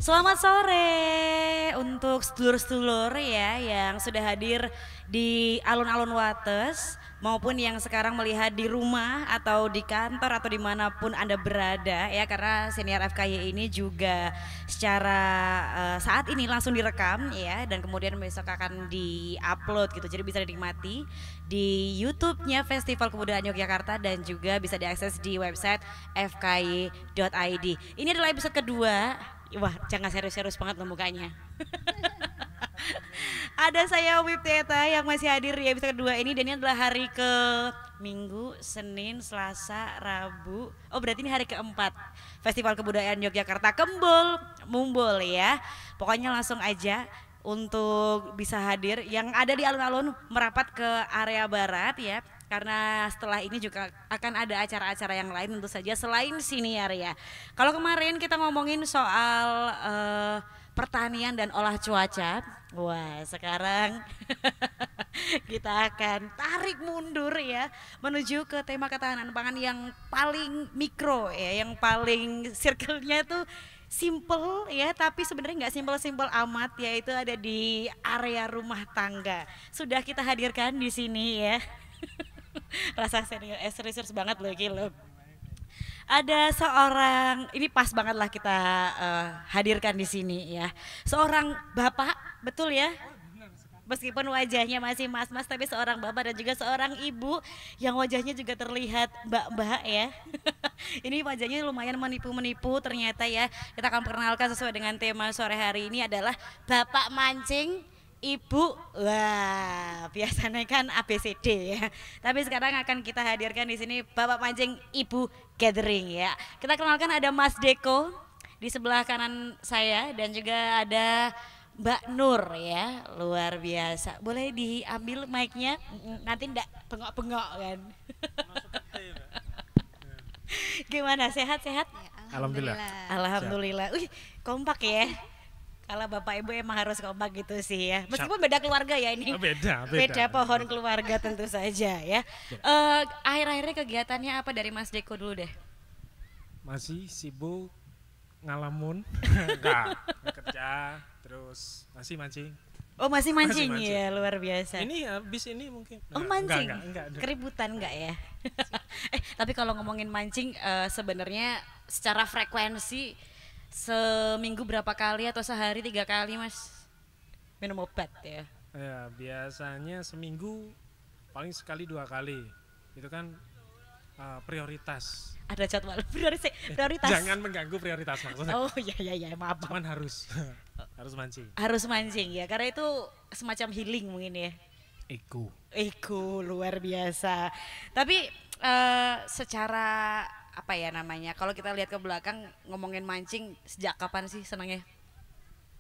Selamat sore untuk sedulur-sedulur ya yang sudah hadir di alun-alun Wates maupun yang sekarang melihat di rumah atau di kantor atau dimanapun Anda berada ya, karena senior FKY ini juga secara saat ini langsung direkam ya, dan kemudian besok akan di-upload gitu, jadi bisa dinikmati di YouTube-nya Festival Kebudayaan Yogyakarta dan juga bisa diakses di website fky.id. Ini adalah episode kedua. Wah, jangan serius-serius banget loh mukanya. Ada saya Wip Teta yang masih hadir di episode kedua ini, dan ini adalah hari ke Minggu, Senin, Selasa, Rabu. Oh, berarti ini hari keempat Festival Kebudayaan Yogyakarta Kembul Mumbul ya. Pokoknya langsung aja untuk bisa hadir yang ada di alun-alun merapat ke area barat ya, karena setelah ini juga akan ada acara-acara yang lain tentu saja selain siniar ya. Kalau kemarin kita ngomongin soal pertanian dan olah cuaca, wah sekarang kita akan tarik mundur ya menuju ke tema ketahanan pangan yang paling mikro ya, yang paling circle-nya tuh simple ya, tapi sebenarnya nggak simpel-simpel amat, yaitu ada di area rumah tangga. Sudah kita hadirkan di sini ya. Rasa serius, serius banget loh ini loh. Ada seorang, ini pas banget lah kita hadirkan di sini ya. Seorang bapak, betul ya? Meskipun wajahnya masih mas-mas, tapi seorang bapak dan juga seorang ibu yang wajahnya juga terlihat mbak-mbak ya. Ini wajahnya lumayan menipu-menipu ternyata ya. Kita akan perkenalkan sesuai dengan tema sore hari ini adalah Bapak Mancing, Ibu, wah biasanya kan ABCD ya. Tapi sekarang akan kita hadirkan di sini Bapak Mancing, Ibu Gathering ya. Kita kenalkan ada Mas Deko di sebelah kanan saya dan juga ada Mbak Nur ya, luar biasa. Boleh diambil mic-nya, nanti ndak bengok-bengok kan. Gimana, sehat-sehat? Ya, Alhamdulillah. Alhamdulillah. Wih, kompak ya. Kalau bapak ibu emang harus kompak gitu sih ya. Meskipun beda keluarga ya ini. Beda. Pohon keluarga tentu saja ya. Akhir-akhirnya kegiatannya apa dari Mas Deko dulu deh? Masih sibuk ngalamun, enggak kerja, terus masih mancing. Oh masih mancing, Masih mancing. ya, luar biasa. Ini habis ini mungkin. Oh mancing, Enggak. keributan enggak ya? Tapi kalau ngomongin mancing, sebenarnya secara frekuensi seminggu berapa kali atau sehari 3 kali Mas minum obat ya? Ya, biasanya seminggu paling sekali 2 kali. Itu kan prioritas. Ada jadwal prioritas. Jangan mengganggu prioritas maksudnya. Oh iya maaf. Cuman harus harus mancing. Harus mancing ya, karena itu semacam healing mungkin ya. Iku luar biasa. Tapi secara apa ya namanya, kalau kita lihat ke belakang ngomongin mancing, sejak kapan sih senangnya?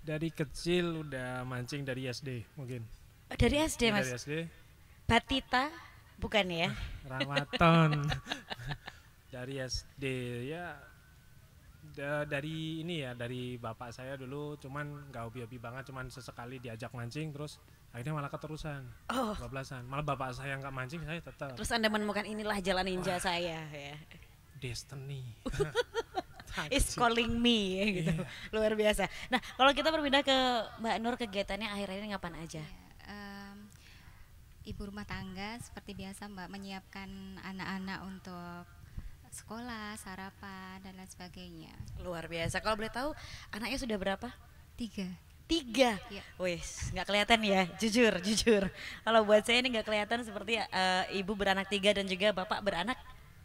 Dari kecil udah mancing dari SD mungkin. Dari SD Mas? Dari SD. Batita bukan ya? Ramaton. Dari SD ya, dari ini ya, dari bapak saya dulu, cuman nggak hobi-hobi banget, cuman sesekali diajak mancing, terus akhirnya malah keterusan. Oh. Bablasan, malah bapak saya nggak mancing, saya tetap. Terus Anda menemukan inilah jalan ninja saya ya. Destiny. Is calling me ya gitu. Iya. Luar biasa. Nah, kalau kita berpindah ke Mbak Nur, kegiatannya akhir-akhir ini ngapain aja? Ibu rumah tangga seperti biasa Mbak, menyiapkan anak-anak untuk sekolah, sarapan dan lain sebagainya. Luar biasa. Kalau boleh tahu anaknya sudah berapa? 3. 3. Ya. Wes, nggak kelihatan ya, jujur. Kalau buat saya ini nggak kelihatan, seperti ibu beranak 3 dan juga bapak beranak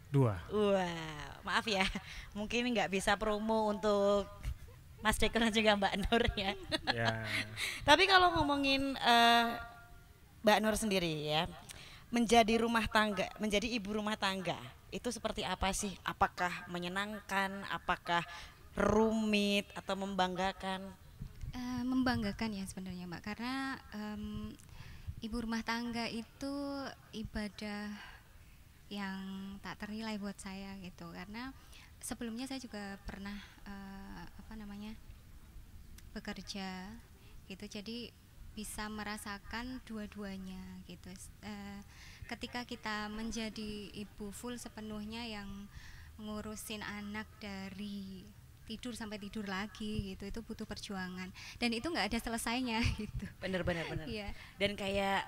2. Wah, maaf ya, mungkin nggak bisa promo untuk Mas Deko dan juga Mbak Nur ya. Ya. Tapi kalau ngomongin Mbak Nur sendiri ya, menjadi ibu rumah tangga, itu seperti apa sih? Apakah menyenangkan, apakah rumit atau membanggakan? Membanggakan ya sebenarnya Mbak, karena ibu rumah tangga itu ibadah yang tak ternilai buat saya gitu, karena sebelumnya saya juga pernah bekerja gitu, jadi bisa merasakan dua-duanya gitu. Ketika kita menjadi ibu full sepenuhnya yang ngurusin anak dari tidur sampai tidur lagi gitu, itu butuh perjuangan dan itu nggak ada selesainya gitu. Bener bener bener. Iya. Dan kayak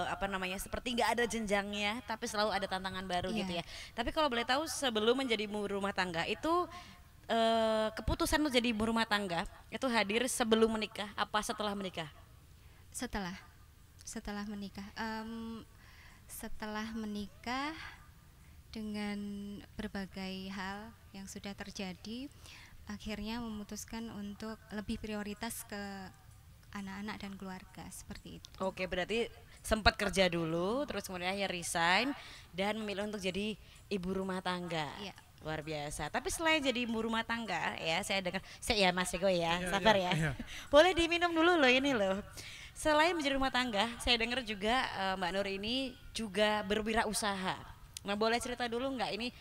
apa namanya, seperti nggak ada jenjangnya tapi selalu ada tantangan baru Iya. gitu ya. Tapi kalau boleh tahu, sebelum menjadi ibu rumah tangga itu keputusan untuk jadi ibu rumah tangga itu hadir sebelum menikah apa setelah menikah? Setelah menikah. Setelah menikah dengan berbagai hal yang sudah terjadi, akhirnya memutuskan untuk lebih prioritas ke anak-anak dan keluarga seperti itu. Oke, berarti sempat kerja dulu, terus kemudian akhirnya resign dan memilih untuk jadi ibu rumah tangga. Iya. Luar biasa. Tapi selain jadi ibu rumah tangga ya, saya dengar, saya ya Mas Eko ya, Iya, sabar iya, ya. iya. Boleh diminum dulu loh ini loh. Selain menjadi rumah tangga, saya dengar juga Mbak Nur ini juga berwirausaha. Nah, boleh cerita dulu nggak ini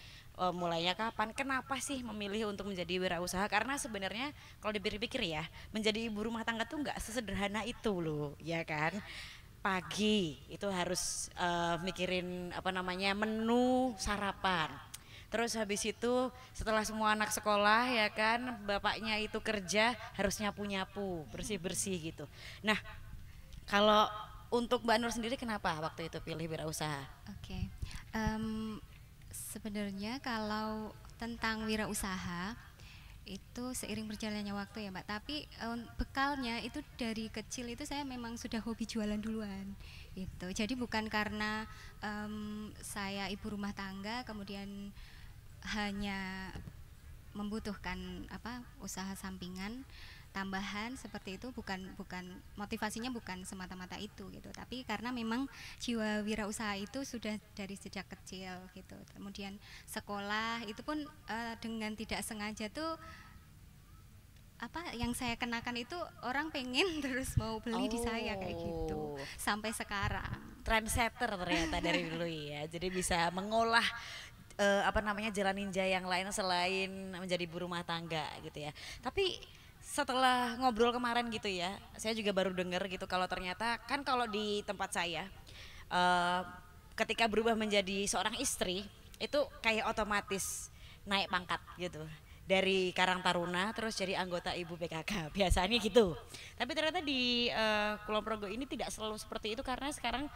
mulainya kapan? Kenapa sih memilih untuk menjadi wirausaha? Karena sebenarnya kalau dipikir-pikir ya, menjadi ibu rumah tangga tuh nggak sesederhana itu loh, ya kan? Pagi itu harus mikirin apa namanya, menu sarapan. Terus habis itu setelah semua anak sekolah ya kan, bapaknya itu kerja harus nyapu-nyapu, bersih-bersih gitu. Nah, kalau untuk Mbak Nur sendiri kenapa waktu itu pilih wirausaha? Oke. Sebenarnya kalau tentang wirausaha itu seiring berjalannya waktu ya Mbak, tapi bekalnya itu dari kecil itu saya memang sudah hobi jualan duluan itu. Jadi bukan karena saya ibu rumah tangga kemudian hanya membutuhkan usaha sampingan tambahan seperti itu, bukan motivasinya bukan semata-mata itu gitu, tapi karena memang jiwa wirausaha itu sudah dari sejak kecil gitu. Kemudian sekolah itu pun dengan tidak sengaja tuh yang saya kenakan itu orang pengen terus mau beli di saya kayak gitu sampai sekarang. Trendsetter ternyata dari dulu ya, jadi bisa mengolah jalan ninja yang lain selain menjadi ibu rumah tangga gitu ya. Tapi setelah ngobrol kemarin gitu ya, saya juga baru dengar gitu kalau ternyata kan kalau di tempat saya ketika berubah menjadi seorang istri itu kayak otomatis naik pangkat gitu. Dari Karang Taruna terus jadi anggota Ibu PKK biasanya gitu. Tapi ternyata di Kulon Progo ini tidak selalu seperti itu karena sekarang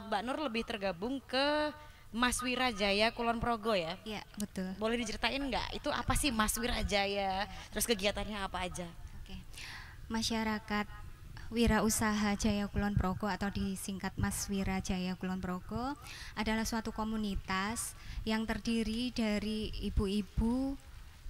Mbak Nur lebih tergabung ke Mas Wirajaya Kulon Progo ya. Iya, betul. Boleh diceritain nggak itu apa sih Mas Wirajaya? Terus kegiatannya apa aja? Oke. Masyarakat Wirausaha Jaya Kulon Progo atau disingkat Mas Wirajaya Kulon Progo adalah suatu komunitas yang terdiri dari ibu-ibu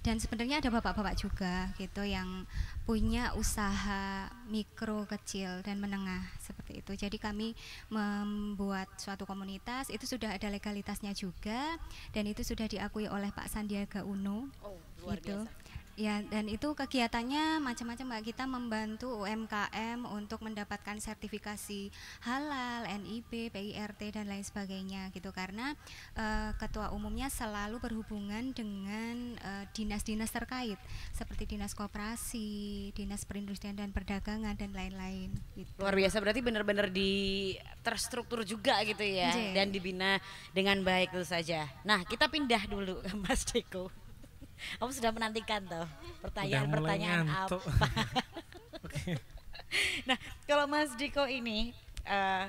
dan sebenarnya ada bapak-bapak juga gitu yang punya usaha mikro, kecil dan menengah seperti itu. Jadi kami membuat suatu komunitas, itu sudah ada legalitasnya juga dan itu sudah diakui oleh Pak Sandiaga Uno. Oh, luar gitu. biasa. Ya, dan itu kegiatannya macam-macam Mbak. Kita membantu UMKM untuk mendapatkan sertifikasi halal, NIB, PIRT dan lain sebagainya gitu, karena ketua umumnya selalu berhubungan dengan dinas-dinas terkait seperti dinas koperasi, dinas perindustrian dan perdagangan dan lain-lain gitu. Luar biasa, berarti benar-benar terstruktur juga gitu ya. Nggih. Dan dibina dengan baik tentu saja. Nah, kita pindah dulu ke Mas Deko. Kamu sudah menantikan tuh pertanyaan-pertanyaan apa? Oke. Nah, kalau Mas Diko ini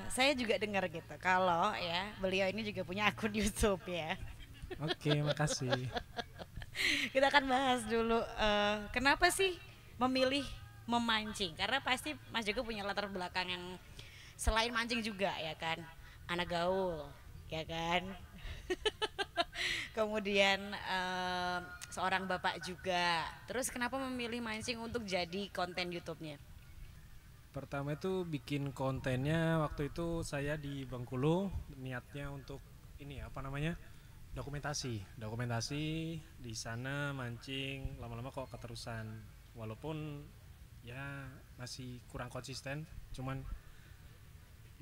saya juga dengar gitu kalau ya beliau ini juga punya akun YouTube ya. Oke, makasih. Kita akan bahas dulu kenapa sih memilih memancing, karena pasti Mas Diko punya latar belakang yang selain mancing juga ya kan, anak gaul ya kan. Kemudian seorang bapak juga. Terus kenapa memilih mancing untuk jadi konten YouTube-nya? Pertama itu bikin kontennya waktu itu saya di Bengkulu, niatnya untuk ini dokumentasi di sana mancing, lama-lama kok keterusan, walaupun ya masih kurang konsisten, cuman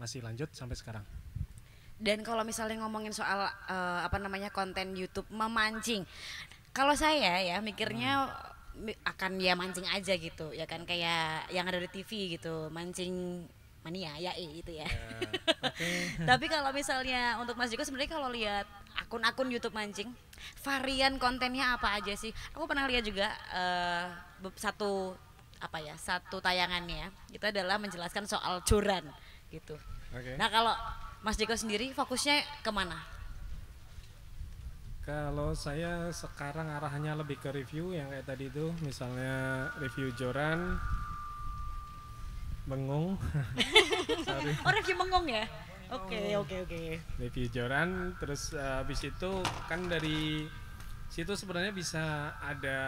masih lanjut sampai sekarang. Dan kalau misalnya ngomongin soal konten YouTube memancing, kalau saya ya mikirnya akan ya mancing aja gitu ya kan, kayak yang ada di TV gitu, mancing mania ya itu ya. Okay. Tapi kalau misalnya untuk Mas Jiko sebenarnya kalau lihat akun-akun YouTube mancing, varian kontennya apa aja sih? Aku pernah lihat juga satu apa ya, satu tayangannya itu adalah menjelaskan soal joran gitu. Oke. Nah kalau Mas Diko sendiri fokusnya kemana? Kalau saya sekarang arahannya lebih ke review yang kayak tadi itu, misalnya review joran, bengung, sorry, Oh review mengong ya? Oke. review joran, terus habis itu kan dari situ sebenarnya bisa ada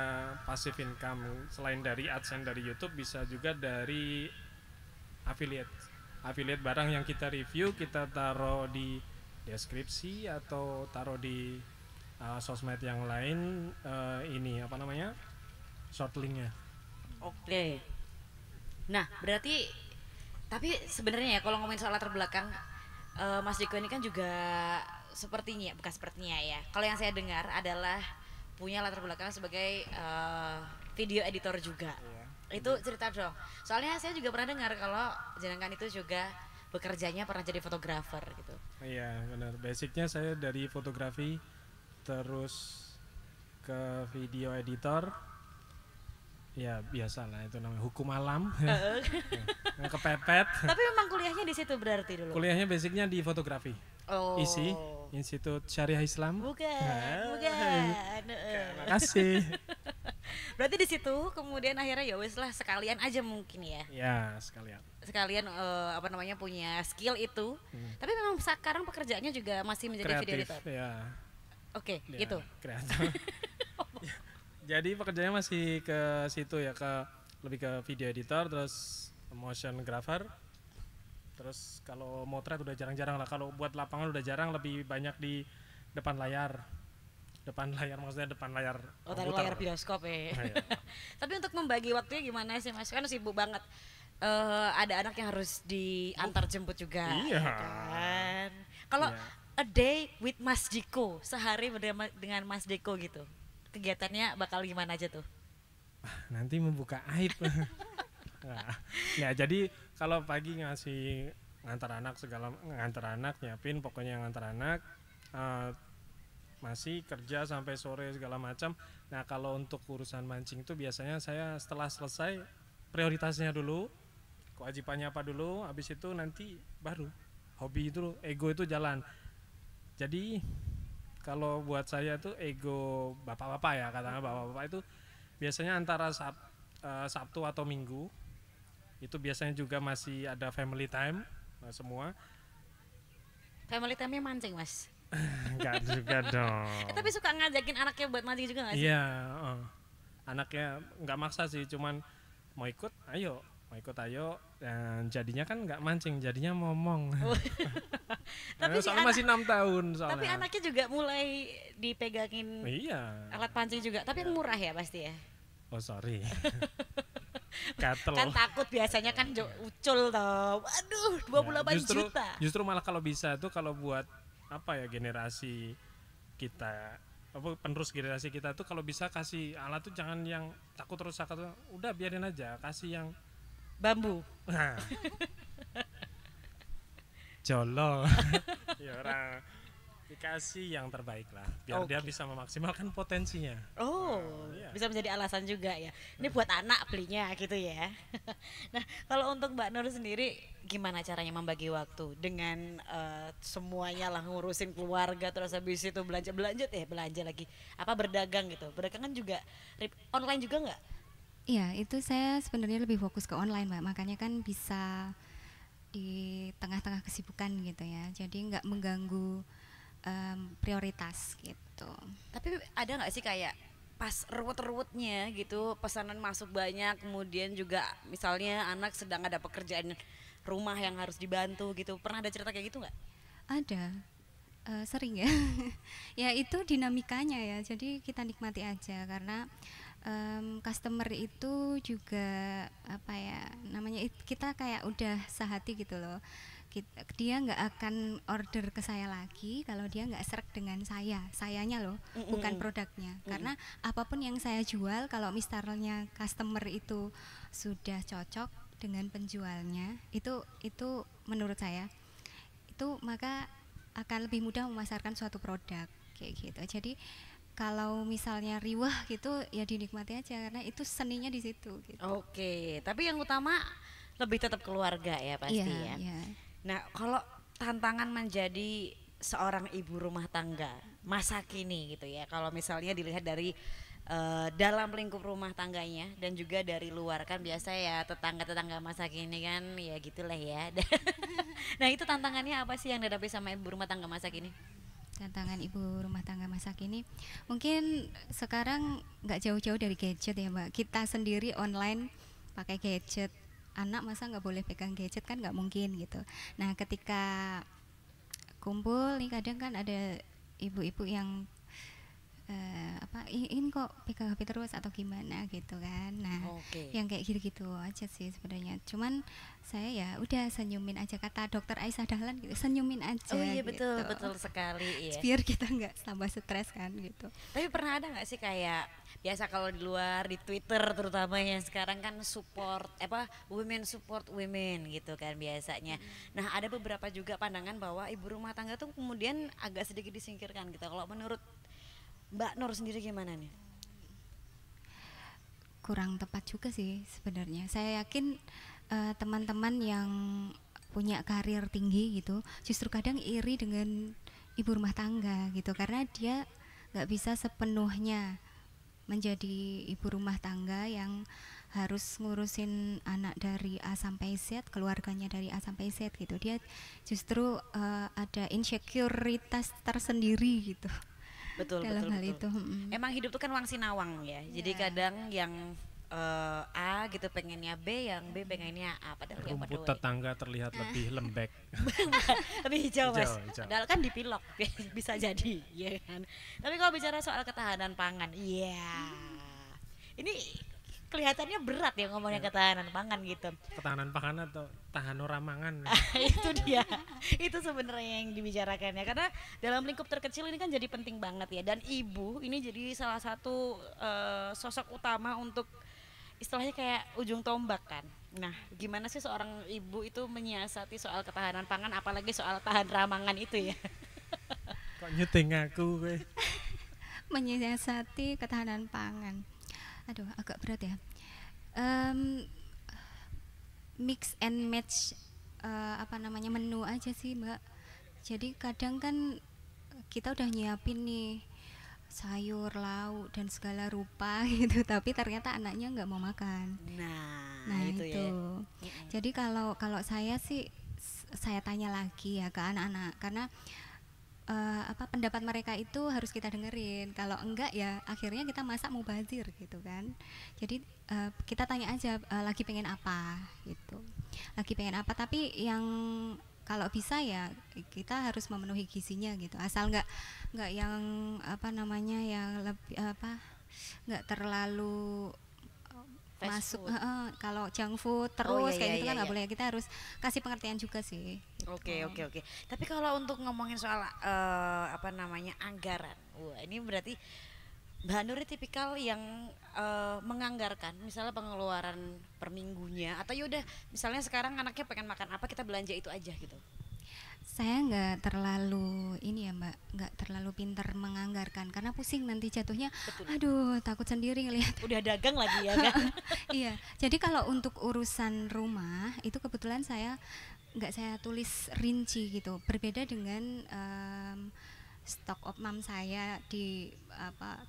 passive income selain dari AdSense dari YouTube, bisa juga dari affiliate barang yang kita review kita taruh di deskripsi atau taruh di sosmed yang lain, ini apa namanya, short linknya. Oke. Nah berarti tapi sebenarnya ya kalau ngomongin soal latar belakang Mas Diko ini kan juga sepertinya bukan sepertinya ya. Kalau yang saya dengar adalah punya latar belakang sebagai video editor juga. Itu cerita dong. Soalnya saya juga pernah dengar kalau jenengan itu juga bekerjanya pernah jadi fotografer gitu. Iya benar. Basicnya saya dari fotografi terus ke video editor. Ya biasa lah, itu namanya hukum alam. Yang kepepet. Tapi memang kuliahnya di situ berarti dulu. Kuliahnya basicnya di fotografi. Oh. ISI, Institut Syariah Islam. Bukan. Terima kasih. Berarti di situ kemudian akhirnya ya wes lah sekalian aja mungkin ya. Ya sekalian. Sekalian apa namanya punya skill itu. Tapi memang sekarang pekerjaannya juga masih menjadi video Kreatif, editor. ya. Oke, Ya, gitu. Kreatif. Jadi pekerjaannya masih ke situ ya, ke lebih ke video editor, terus motion grapher. Terus kalau motret udah jarang-jarang lah, kalau buat lapangan udah jarang, lebih banyak di depan layar. Depan layar maksudnya depan layar Oh, tadi komputer. layar bioskop ya. Nah, ya. Tapi untuk membagi waktunya gimana sih Mas? Kan sibuk banget. Ada anak yang harus diantar jemput juga. Iya. ya kan? Kalau Iya. a day with Mas Diko, sehari dengan Mas Diko gitu. Kegiatannya bakal gimana aja tuh? Nanti membuka aib. Nah, ya jadi kalau pagi ngasih ngantar anak nyiapin, pokoknya ngantar anak, masih kerja sampai sore segala macam. Nah kalau untuk urusan mancing itu biasanya saya setelah selesai prioritasnya dulu, kewajibannya apa dulu, habis itu nanti baru hobi itu, ego itu jalan. Jadi kalau buat saya tuh ego bapak-bapak ya, katanya bapak-bapak itu biasanya antara Sabtu atau Minggu itu biasanya juga masih ada family time semua. Family time-nya mancing Mas? Enggak juga dong. Tapi suka ngajakin anaknya buat mancing juga gak sih? Iya, anaknya nggak maksa sih, cuman mau ikut ayo, dan jadinya kan nggak mancing, jadinya ngomong. Tapi soalnya masih 6 tahun soalnya. Tapi anaknya juga mulai dipegangin Iya. alat pancing juga, tapi yang murah ya pasti ya. Oh sorry. Gatel. Kan takut biasanya kan ucul toh. Waduh, 28 juta. Justru malah kalau bisa tuh, kalau buat apa ya, generasi kita, apa penerus generasi kita tuh, kalau bisa kasih alat tuh jangan yang takut rusak, atau udah biarin aja, kasih yang Bambu. nah. Jolo. Ya orang dikasih yang terbaik lah, biar dia bisa memaksimalkan potensinya. Oh, iya. bisa menjadi alasan juga ya. Ini buat anak belinya gitu ya. Nah, kalau untuk Mbak Nur sendiri gimana caranya membagi waktu dengan semuanya lah, ngurusin keluarga, terus habis itu belanja lagi, apa berdagang gitu. Berdagang kan juga online juga nggak? Iya, itu saya sebenarnya lebih fokus ke online, Mbak. Makanya kan bisa di tengah-tengah kesibukan gitu ya. Jadi nggak mengganggu prioritas gitu. Tapi ada nggak sih kayak pas ruwet-ruwetnya gitu, pesanan masuk banyak, kemudian juga misalnya anak sedang ada pekerjaan rumah yang harus dibantu gitu, pernah ada cerita kayak gitu nggak? Ada, sering ya. Ya itu dinamikanya ya, jadi kita nikmati aja, karena customer itu juga apa ya namanya, kita kayak udah sehati gitu loh. Dia nggak akan order ke saya lagi kalau dia nggak serak dengan sayanya loh, bukan produknya. Karena apapun yang saya jual, kalau misalnya customer itu sudah cocok dengan penjualnya, itu menurut saya itu maka akan lebih mudah memasarkan suatu produk kayak gitu. Jadi kalau misalnya riwah gitu ya dinikmati aja karena itu seninya di situ gitu. Oke, tapi yang utama lebih tetap keluarga ya pasti Iya, ya. iya. Nah, kalau tantangan menjadi seorang ibu rumah tangga masa kini gitu ya. Kalau misalnya dilihat dari dalam lingkup rumah tangganya dan juga dari luar kan biasa ya tetangga-tetangga masa kini kan ya gitulah ya. Nah, itu tantangannya apa sih yang dihadapi sama ibu rumah tangga masa kini? Tantangan ibu rumah tangga masa kini mungkin sekarang nggak jauh-jauh dari gadget ya Mbak, kita sendiri online pakai gadget, anak masa nggak boleh pegang gadget kan nggak mungkin gitu. Nah ketika kumpul nih kadang kan ada ibu-ibu yang ini kok pegang HP terus atau gimana gitu kan. Nah Oke. yang kayak gitu-gitu aja sih sebenarnya, cuman saya ya udah senyumin aja, kata dokter Aisyah Dahlan gitu, senyumin aja Oh iya betul, gitu. betul sekali ya. Biar kita nggak tambah stres kan gitu. Tapi pernah ada nggak sih kayak biasa kalau di luar di Twitter terutama yang sekarang kan support apa women support women gitu kan biasanya. Nah, ada beberapa juga pandangan bahwa ibu rumah tangga tuh kemudian agak sedikit disingkirkan gitu. Kalau menurut Mbak Nur sendiri gimana nih? Kurang tepat juga sih sebenarnya. Saya yakin teman-teman yang punya karir tinggi gitu justru kadang iri dengan ibu rumah tangga gitu karena dia nggak bisa sepenuhnya menjadi ibu rumah tangga yang harus ngurusin anak dari A sampai Z, keluarganya dari A sampai Z gitu. Dia justru ada insekuritas tersendiri gitu Betul, dalam betul, hal betul. itu. Emang hidup tuh kan wang sinawang ya. Jadi Iya. kadang yang A gitu pengennya B, yang B pengennya A padahal yang Rumput berdua. tetangga terlihat lebih lembek. Tapi hijau mas, Hijau, hijau. padahal kan dipilok bisa jadi, ya kan. Tapi kalau bicara soal ketahanan pangan, iya, ini kelihatannya berat ya ngomongnya ketahanan pangan gitu. Ketahanan pangan atau tahan ora mangan. Itu dia, itu sebenarnya yang dibicarakan ya. Karena dalam lingkup terkecil ini kan jadi penting banget ya. Dan ibu ini jadi salah satu sosok utama untuk istilahnya kayak ujung tombak kan. Nah, gimana sih seorang ibu itu menyiasati soal ketahanan pangan, apalagi soal tahan ramangan itu ya? Kok nyuting aku gue. Menyiasati ketahanan pangan. Aduh, agak berat ya. Em, Mix and match menu aja sih Mbak. Jadi kadang kan kita udah nyiapin nih sayur, lauk dan segala rupa gitu, tapi ternyata anaknya nggak mau makan. Nah, Itu. itu ya. Jadi kalau kalau saya sih saya tanya lagi ya ke anak-anak karena pendapat mereka itu harus kita dengerin. Kalau enggak ya akhirnya kita masak mubazir gitu kan. Jadi kita tanya aja lagi pengen apa gitu. Lagi pengen apa, tapi yang kalau bisa ya kita harus memenuhi gizinya gitu. Asal nggak yang yang lebih nggak terlalu Fast masuk food. kalau junk food Oh, terus iya, kayak iya, gitu iya, kan nggak iya. boleh, kita harus kasih pengertian juga sih gitu. Oke. Tapi kalau untuk ngomongin soal anggaran, wah ini berarti Mbak Nur ini tipikal yang menganggarkan, misalnya pengeluaran per minggunya, atau yaudah misalnya sekarang anaknya pengen makan apa kita belanja itu aja gitu. Saya nggak terlalu ini ya Mbak, nggak terlalu pinter menganggarkan karena pusing nanti jatuhnya. Betul. Aduh takut sendiri ngelihat. Udah dagang lagi ya kan? Iya, jadi kalau untuk urusan rumah itu kebetulan nggak saya tulis rinci gitu, berbeda dengan stok of mom saya di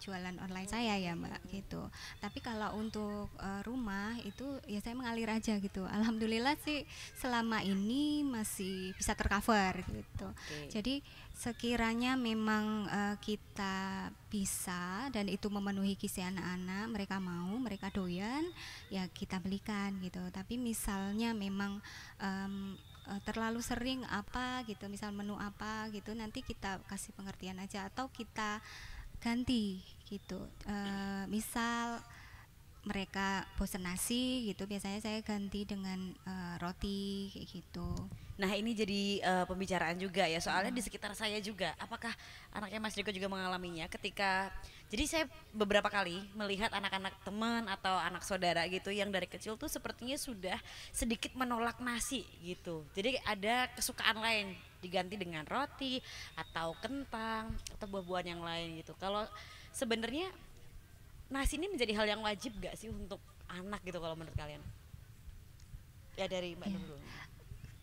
jualan online saya ya Mbak gitu. Tapi kalau untuk rumah itu ya saya mengalir aja gitu. Alhamdulillah sih selama ini masih bisa tercover gitu. Oke. Jadi sekiranya memang kita bisa dan itu memenuhi gizi anak-anak, mereka mau, mereka doyan, ya kita belikan gitu. Tapi misalnya memang terlalu sering apa gitu, misal menu apa gitu, nanti kita kasih pengertian aja atau kita ganti gitu. Misal mereka bosen nasi gitu, biasanya saya ganti dengan roti kayak gitu. Nah ini jadi pembicaraan juga ya, soalnya di sekitar saya juga, apakah anaknya Mas Riko juga mengalaminya ketika, jadi saya beberapa kali melihat anak-anak teman atau anak saudara gitu yang dari kecil tuh sepertinya sudah sedikit menolak nasi gitu, jadi ada kesukaan lain diganti dengan roti atau kentang atau buah-buahan yang lain gitu. Kalau sebenarnya nasi ini menjadi hal yang wajib gak sih untuk anak gitu kalau menurut kalian? Ya dari Mbak Nur dulu.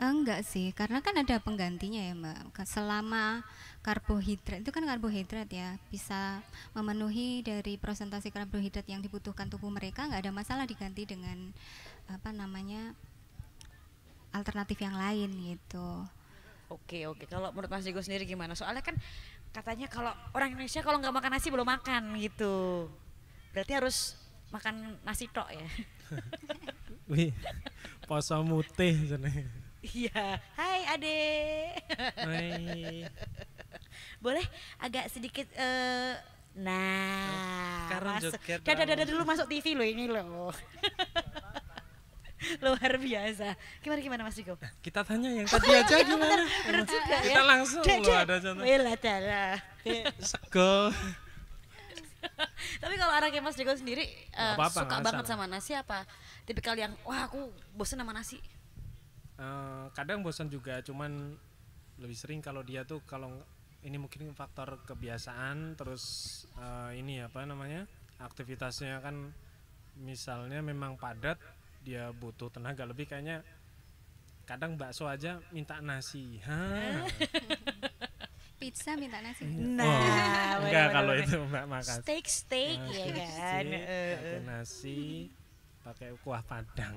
Enggak sih, karena kan ada penggantinya ya Mbak. Selama karbohidrat itu kan karbohidrat ya, bisa memenuhi dari presentasi karbohidrat yang dibutuhkan tubuh mereka, nggak ada masalah diganti dengan apa namanya alternatif yang lain gitu. Oke, kalau menurut Mas Diego sendiri gimana? Soalnya kan katanya kalau orang Indonesia kalau nggak makan nasi belum makan gitu. Berarti harus makan nasi tok ya. Wih, poso mutih jenenge. Iya, hai Ade. Hai. Boleh agak sedikit nah, Sekarang masuk. joget Dada dulu masuk TV loh ini loh. Luar biasa. Gimana Mas Diego? Kita tanya yang tadi aja gimana? Bener juga ya. Kita langsung loh ada contoh. Wela dada. Sego. Tapi kalau anaknya Mas Diego sendiri apa-apa, suka nggak banget masalah. sama nasi apa? Tipikal yang wah aku bosen sama nasi. Kadang bosan juga, cuman lebih sering kalau dia tuh kalau ini mungkin faktor kebiasaan, terus ini apa namanya aktivitasnya kan misalnya memang padat, dia butuh tenaga lebih, kayaknya kadang bakso aja minta nasi. Pizza minta nasi. Nah, Enggak bener, kalau bener. itu Mbak makan. Steak ya kan. Pakai nasi, pakai kuah padang.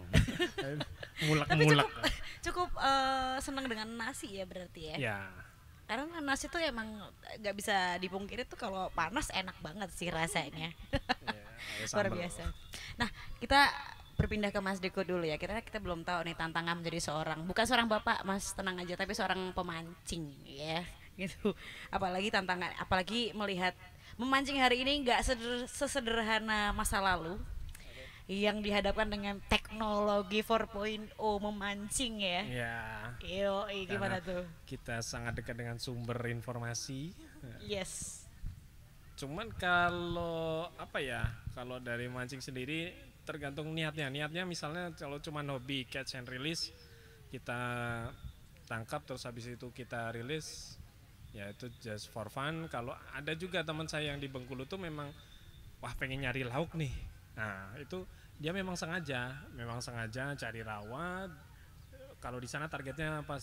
Tapi Mulek-mulek. cukup senang dengan nasi ya berarti ya. Ya. Karena nasi tuh emang nggak bisa dipungkiri tuh kalau panas enak banget sih rasanya. Luar biasa. Nah, kita berpindah ke Mas Deko dulu ya. Kita belum tahu nih tantangan menjadi bukan seorang bapak, Mas tenang aja, tapi seorang pemancing ya. Gitu. Apalagi melihat memancing hari ini nggak sesederhana masa lalu. Yang dihadapkan dengan teknologi 4.0 memancing ya. Ya. Gimana tuh? Kita sangat dekat dengan sumber informasi. Yes. Cuman kalau apa ya, kalau dari mancing sendiri tergantung niatnya. Niatnya misalnya kalau cuma hobi catch and release, kita tangkap terus habis itu kita rilis, ya itu just for fun. Kalau ada juga teman saya yang di Bengkulu tuh memang wah pengen nyari lauk nih. Nah itu dia memang sengaja cari rawa. Kalau di sana targetnya pas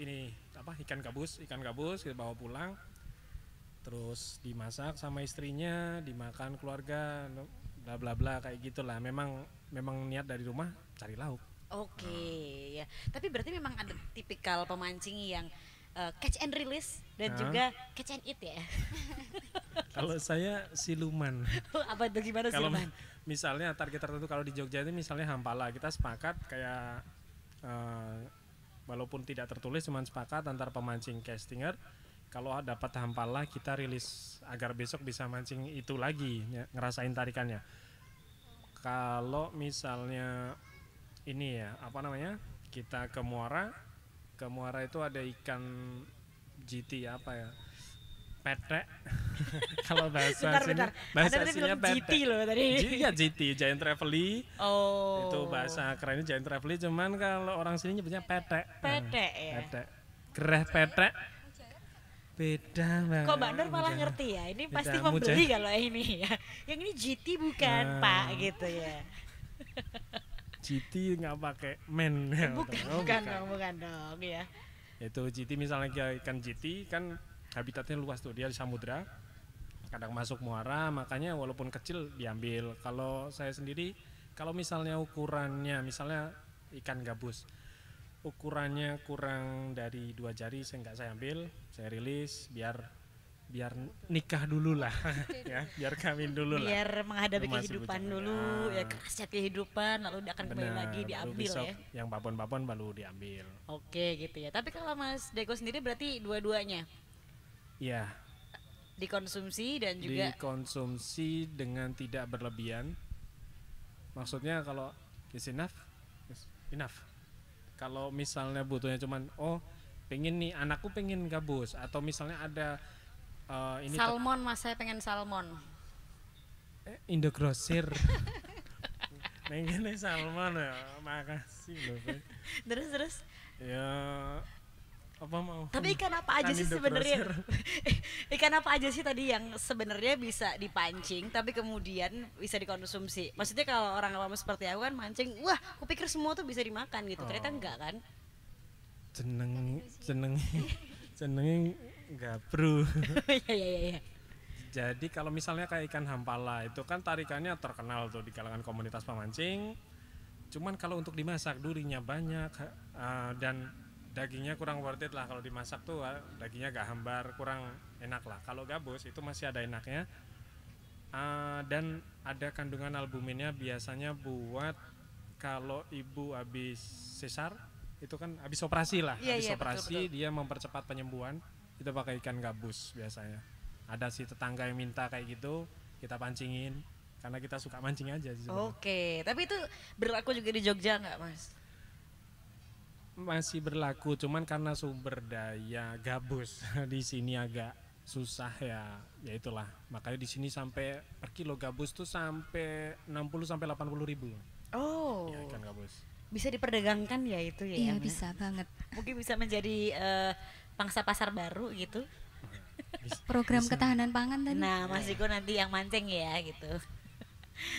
ini apa ikan gabus kita bawa pulang. Terus dimasak sama istrinya, dimakan keluarga, bla bla bla kayak gitulah. Memang niat dari rumah cari lauk. Oke, ya. Tapi berarti memang ada tipikal pemancing yang catch and release dan juga catch and eat ya. Kalau saya siluman. Apa tuh gimana Kalau siluman? misalnya target tertentu, kalau di Jogja itu misalnya hampala, kita sepakat kayak walaupun tidak tertulis, cuman sepakat antar pemancing castinger. Kalau dapat hampala kita rilis agar besok bisa mancing itu lagi, ya, ngerasain tarikannya. Kalau misalnya ini ya apa namanya, kita ke muara itu ada ikan GT apa ya, petek. Kalau bahasa aslinya GT petek. loh tadi. Iya GT, Giant Trevally. Oh. Itu bahasa kerennya Giant Trevally, cuman kalau orang sini nyebutnya petek. Petek ya. Petek. Gereh petek. Beda Mbak. Kok Mbak Nur malah ngerti ya? Ini pasti Beda, membeli kalau ini ya. Yang ini GT bukan Pak gitu ya. GT nggak pakai men. Bukan dong ya. Itu GT misalnya ikan GT kan habitatnya luas tuh, dia di samudra. Kadang masuk muara, makanya walaupun kecil diambil. Kalau saya sendiri, kalau misalnya ukurannya, misalnya ikan gabus, ukurannya kurang dari 2 jari, saya ambil, saya rilis biar nikah dulu lah. Ya, biar kawin dulu lah. Biar menghadapi Masih kehidupan bujang. dulu, ya kerasnya kehidupan, lalu akan kembali lagi diambil besok ya. yang babon-babon baru diambil. Oke gitu ya. Tapi kalau Mas Deko sendiri berarti dua-duanya Iya, dikonsumsi dan juga dikonsumsi dengan tidak berlebihan. Maksudnya kalau is enough. Kalau misalnya butuhnya cuman pengen nih anakku pengen gabus, atau misalnya ada ini salmon, Mas saya pengen salmon. Indogrosir. Pengen nih salmon ya, makasih loh. Terus Ya apa mau. Tapi ikan apa aja sih Indo sebenarnya? Crosser. Ikan apa aja sih tadi yang sebenarnya bisa dipancing tapi kemudian bisa dikonsumsi? Maksudnya kalau orang awam seperti aku kan mancing, wah, aku pikir semua tuh bisa dimakan gitu. Ternyata enggak kan? Jeneng jenenge enggak bro. Iya iya iya. Jadi kalau misalnya kayak ikan hampala itu kan tarikannya terkenal tuh di kalangan komunitas pemancing. Cuman kalau untuk dimasak durinya banyak dan dagingnya kurang worth it lah kalau dimasak tuh, dagingnya gak hambar, kurang enak lah. Kalau gabus itu masih ada enaknya. Dan ada kandungan albuminnya biasanya buat kalau ibu habis sesar itu kan habis operasi lah, Iya, habis iya, operasi betul. dia mempercepat penyembuhan, itu pakai ikan gabus biasanya. Ada sih tetangga yang minta kayak gitu, kita pancingin karena kita suka mancing aja sih sebenarnya. Oke, tapi itu berlaku juga di Jogja nggak, Mas? Masih berlaku, cuman karena sumber daya gabus di sini agak susah ya itulah, makanya di sini sampai per kilo gabus tuh sampai 60 sampai 80 ribu Oh, ya ikan gabus. bisa diperdagangkan ya itu ya? Iya Mas? bisa banget. Mungkin bisa menjadi pangsa pasar baru gitu. Program ketahanan pangan tadi. Nah, Mas Diko nanti yang mancing ya gitu.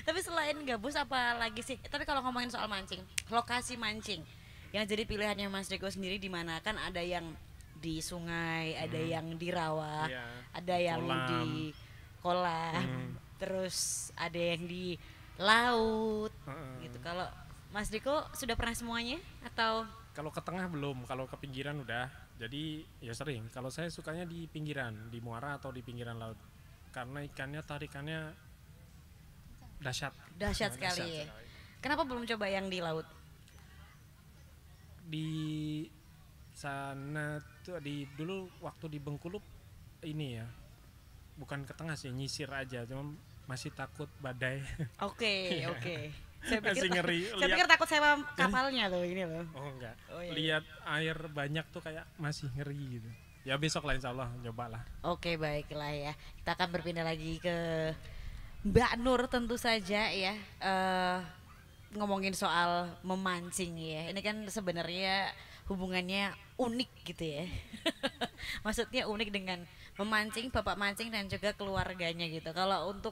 Tapi selain gabus apa lagi sih? Tapi kalau ngomongin soal mancing, lokasi mancing yang jadi pilihannya Mas Diko sendiri di mana? Kan ada yang di sungai, ada yang di rawa, Iya, ada yang kolam. di kolam, terus ada yang di laut gitu. Kalau Mas Diko sudah pernah semuanya atau Kalau ke tengah belum, kalau ke pinggiran udah. Jadi ya sering. Kalau saya sukanya di pinggiran, di muara atau di pinggiran laut. Karena ikannya tarikannya dahsyat. dahsyat sekali ya? Kenapa belum coba yang di laut? Di sana tuh dulu waktu di Bengkulu ini ya. Bukan ke tengah sih, nyisir aja, cuma masih takut badai. Oke, oke. Saya Masih ngeri, saya pikir takut sewa kapalnya loh ini loh. Oh enggak. Oh, iya. Lihat air banyak tuh kayak masih ngeri gitu. Ya besok lah insya Allah nyobalah. Oke, baiklah ya. Kita akan berpindah lagi ke Mbak Nur tentu saja ya. Ngomongin soal memancing ya. Ini kan sebenarnya hubungannya unik gitu ya. Maksudnya unik dengan memancing, bapak mancing dan juga keluarganya gitu. Kalau untuk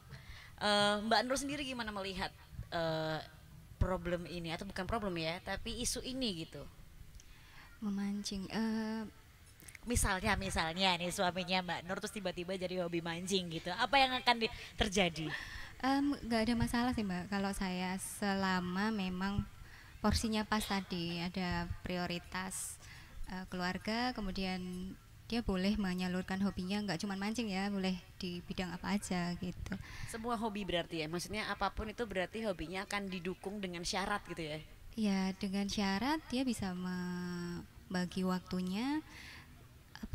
Mbak Nur sendiri gimana melihat problem ini atau bukan problem ya, tapi isu ini gitu. Memancing. Misalnya nih suaminya Mbak Nur terus tiba-tiba jadi hobi mancing gitu. Apa yang akan terjadi? Nggak ada masalah sih Mbak kalau saya, selama memang porsinya pas tadi, ada prioritas keluarga, kemudian dia boleh menyalurkan hobinya, nggak cuma mancing ya, boleh di bidang apa aja gitu. Semua hobi berarti ya, maksudnya apapun itu berarti hobinya akan didukung dengan syarat gitu ya? Ya dengan syarat dia bisa membagi waktunya,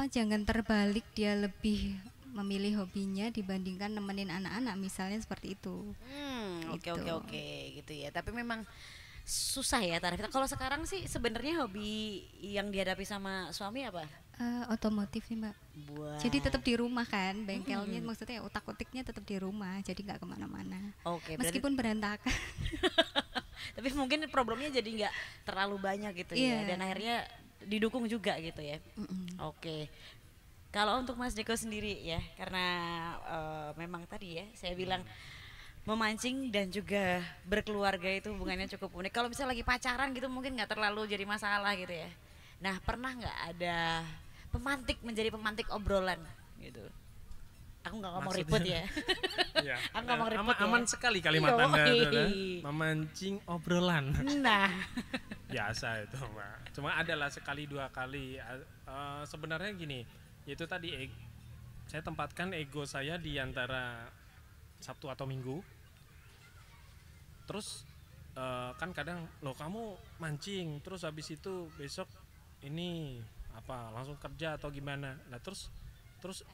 jangan terbalik dia lebih memilih hobinya dibandingkan nemenin anak-anak misalnya, seperti itu. Oke Gitu. oke gitu ya. Tapi memang susah ya tarifnya. Kalau sekarang sih sebenarnya hobi yang dihadapi sama suami apa? Otomotif sih Mbak. Buat. Jadi tetap di rumah kan, bengkelnya maksudnya utak-utiknya tetap di rumah, jadi nggak kemana-mana. Oke, berarti Meskipun berantakan. tapi mungkin problemnya jadi nggak terlalu banyak gitu ya, Iya. dan akhirnya didukung juga gitu ya. Oke. Kalau untuk Mas Deko sendiri ya, karena memang tadi ya saya bilang memancing dan juga berkeluarga itu hubungannya cukup unik. Kalau misalnya lagi pacaran gitu mungkin nggak terlalu jadi masalah gitu ya. Nah, pernah nggak ada menjadi pemantik obrolan gitu? Aku nggak ngomong Maksudnya? ribut ya. Iya. Aku ngomong ribut ya. Aman sekali kalimat Yoi. Anda itu, kan? Memancing obrolan. Nah, Biasa itu Mbak. Cuma adalah sekali dua kali. Sebenarnya gini, itu tadi saya tempatkan ego saya di antara Sabtu atau Minggu. Terus kan kadang loh kamu mancing, terus habis itu besok ini apa langsung kerja atau gimana. Nah terus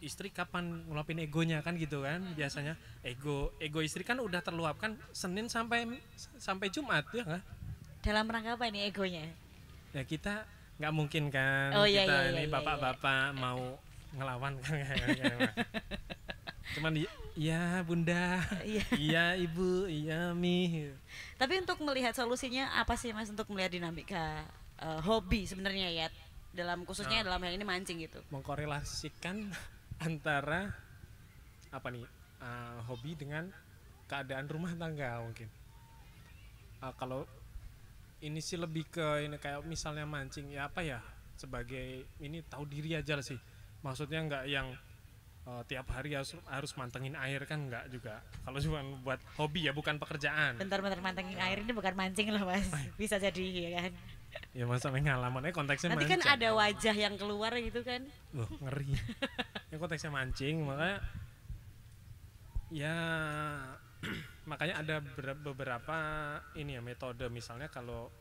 istri kapan ngeluapin egonya kan gitu kan biasanya. Ego istri kan udah terluapkan Senin sampai Jumat ya nggak? dalam rangka apa ini egonya? Ya kita nggak mungkin kan Oh, iya, kita iya, ini iya, bapak-bapak mau ngelawan kan. Cuman iya bunda, Iya. iya ibu, iya mi. Tapi untuk melihat solusinya apa sih Mas untuk melihat dinamika hobi sebenarnya ya dalam khususnya dalam hal ini mancing gitu. Mengkorelasikan antara apa nih hobi dengan keadaan rumah tangga mungkin. Kalau ini sih lebih ke ini kayak misalnya mancing ya apa ya, sebagai ini tahu diri aja sih. Maksudnya nggak yang tiap hari harus mantengin air kan, nggak juga. Kalau cuma buat hobi ya, bukan pekerjaan. Bentar-bentar mantengin air ini bukan mancing loh Mas. Bisa jadi ya kan. Ya masa pengalamannya konteksnya Nanti mancing. kan ada wajah yang keluar gitu kan. Loh, ngeri. Ini konteksnya mancing, makanya ya makanya ada beberapa ini ya metode. Misalnya kalau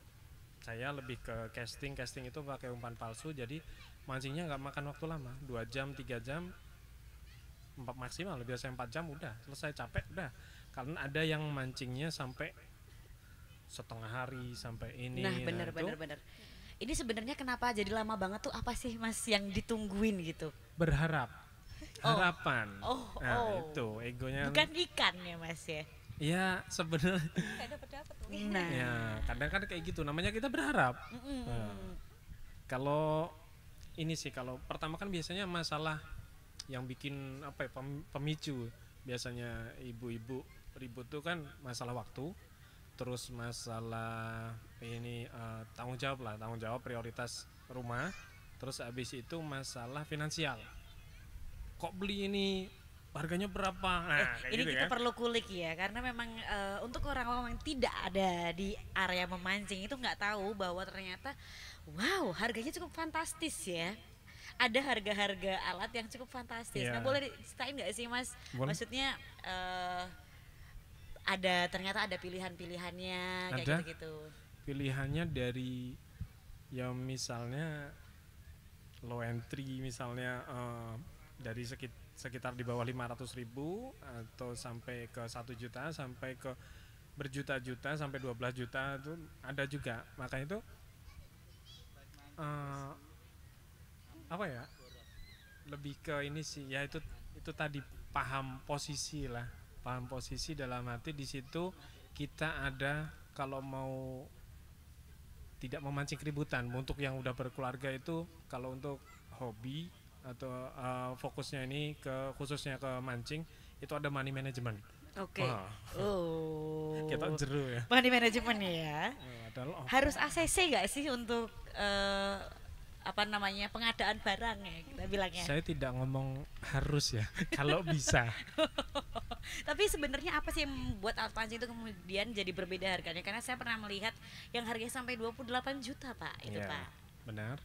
saya lebih ke casting itu pakai umpan palsu, jadi mancingnya nggak makan waktu lama, 2 jam 3 jam 4 maksimal, biasanya 4 jam udah selesai, capek udah. Karena ada yang mancingnya sampai setengah hari sampai ini. Nah bener. Ini sebenarnya kenapa jadi lama banget tuh, apa sih Mas yang ditungguin gitu? Berharap, harapan. Oh. Itu egonya. Bukan ikan ya Mas ya? Ya sebenarnya. Nah. Ya kadang kan kayak gitu, namanya kita berharap. Kalau ini sih, kalau pertama kan biasanya masalah yang bikin apa ya, pemicu biasanya ibu-ibu ribut tuh kan masalah waktu, terus masalah ini tanggung jawab prioritas rumah, terus habis itu masalah finansial. Kok beli ini harganya berapa? Nah, kayak Ini gitu kita ya. perlu kulik ya, karena memang untuk orang-orang yang tidak ada di area memancing itu nggak tahu bahwa ternyata wow harganya cukup fantastis ya. Ada harga-harga alat yang cukup fantastis. Iya. Nah boleh diceritain nggak sih Mas? Boleh. Maksudnya ternyata ada pilihan-pilihannya kayak Ada. gitu-gitu. Pilihannya dari yang misalnya low entry, misalnya dari sekitar di bawah 500.000 atau sampai ke 1 juta, sampai ke berjuta-juta sampai 12 juta itu ada juga. Makanya itu apa ya, lebih ke ini sih ya, itu tadi paham posisi dalam arti di situ kita ada, kalau mau tidak memancing keributan. Untuk yang udah berkeluarga itu, kalau untuk hobi atau fokusnya ini khususnya ke mancing, itu ada money management. Oke. Wah. Oh. Kita jeru ya. Money management ya. Harus ACC nggak sih untuk pengadaan barang ya kita bilangnya. Saya tidak ngomong harus ya, kalau bisa. Tapi sebenarnya apa sih yang membuat alat pancing itu kemudian jadi berbeda harganya? Karena saya pernah melihat yang harganya sampai 28 juta Pak, itu Ya, Pak. benar.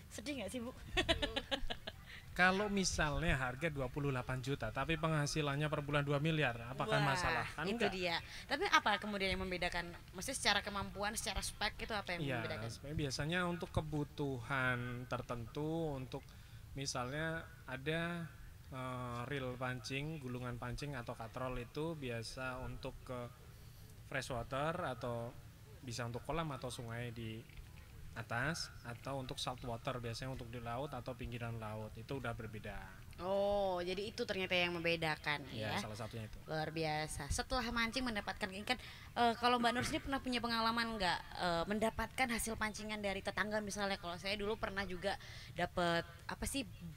Sedih nggak sih Bu? Kalau misalnya harga 28 juta tapi penghasilannya per bulan 2 miliar, apakah Wah, masalah? Kan itu enggak. dia. Tapi apa kemudian yang membedakan? Maksudnya secara kemampuan, secara spek itu apa yang Iya, membedakan? sebenarnya biasanya untuk kebutuhan tertentu, untuk misalnya ada reel pancing, gulungan pancing atau katrol, itu biasa untuk ke freshwater atau bisa untuk kolam atau sungai di atas, atau untuk saltwater biasanya untuk di laut atau pinggiran laut, itu udah berbeda. Oh, jadi itu ternyata yang membedakan Ya, ya. salah satunya itu. Luar biasa. Setelah mancing mendapatkan ikan, kalau Mbak Nur sendiri pernah punya pengalaman nggak mendapatkan hasil pancingan dari tetangga misalnya? Kalau saya dulu pernah juga dapat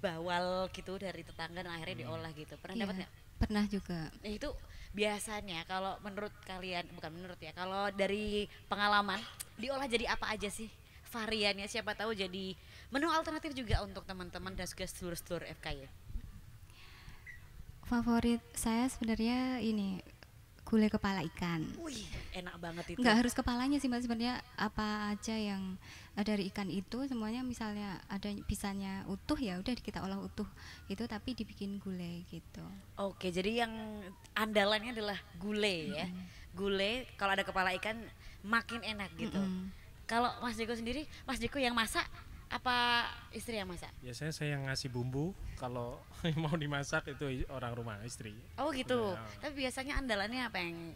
bawal gitu dari tetangga dan akhirnya diolah gitu. Pernah Iya, dapat nggak? pernah juga. Nah, itu biasanya kalau menurut kalian, bukan menurut ya, kalau dari pengalaman diolah jadi apa aja sih variannya? Siapa tahu jadi menu alternatif juga untuk teman-teman dan juga sedulur-sedulur FKY. Favorit saya sebenarnya ini gulai kepala ikan. Wih, enak banget itu. Nggak harus kepalanya sih Mbak, sebenarnya apa aja yang dari ikan itu semuanya, misalnya ada bisanya utuh ya udah kita olah utuh itu, tapi dibikin gulai gitu. Oke, jadi yang andalannya adalah gulai ya. Gulai kalau ada kepala ikan makin enak gitu. Kalau Mas Jiko sendiri, Mas Jiko yang masak apa istri yang masak? Biasanya saya yang ngasih bumbu, kalau mau dimasak itu orang rumah, istri. Oh gitu. Ya. Tapi biasanya andalannya apa yang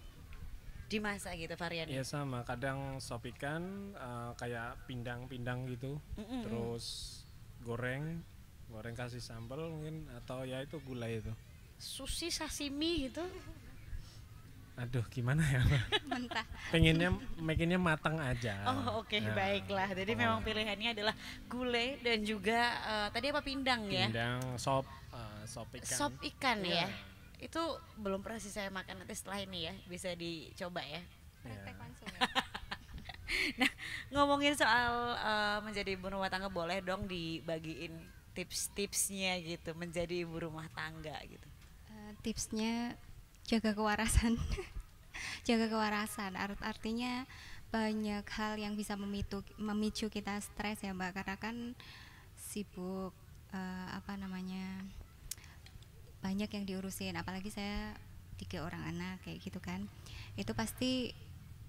dimasak gitu variannya? Ya sama, kadang sop ikan kayak pindang-pindang gitu, terus goreng kasih sambal mungkin, atau ya itu gulai itu. Sushi sashimi gitu. Aduh, gimana ya? mentah. Pengennya makinnya matang aja. Oh oke, Nah, baiklah. Jadi memang pilihannya adalah gulai dan juga tadi apa pindang ya? pindang, sop ikan. Sop ikan ya. Iya. Itu belum pernah sih saya makan, nanti setelah ini ya bisa dicoba ya. Praktek Iya. langsung ya. Nah, ngomongin soal menjadi ibu rumah tangga, boleh dong dibagiin tips-tipsnya gitu menjadi ibu rumah tangga gitu. Tipsnya jaga kewarasan. Jaga kewarasan artinya banyak hal yang bisa memicu kita stres ya Mbak, karena kan sibuk, apa namanya, banyak yang diurusin, apalagi saya 3 orang anak kayak gitu kan, itu pasti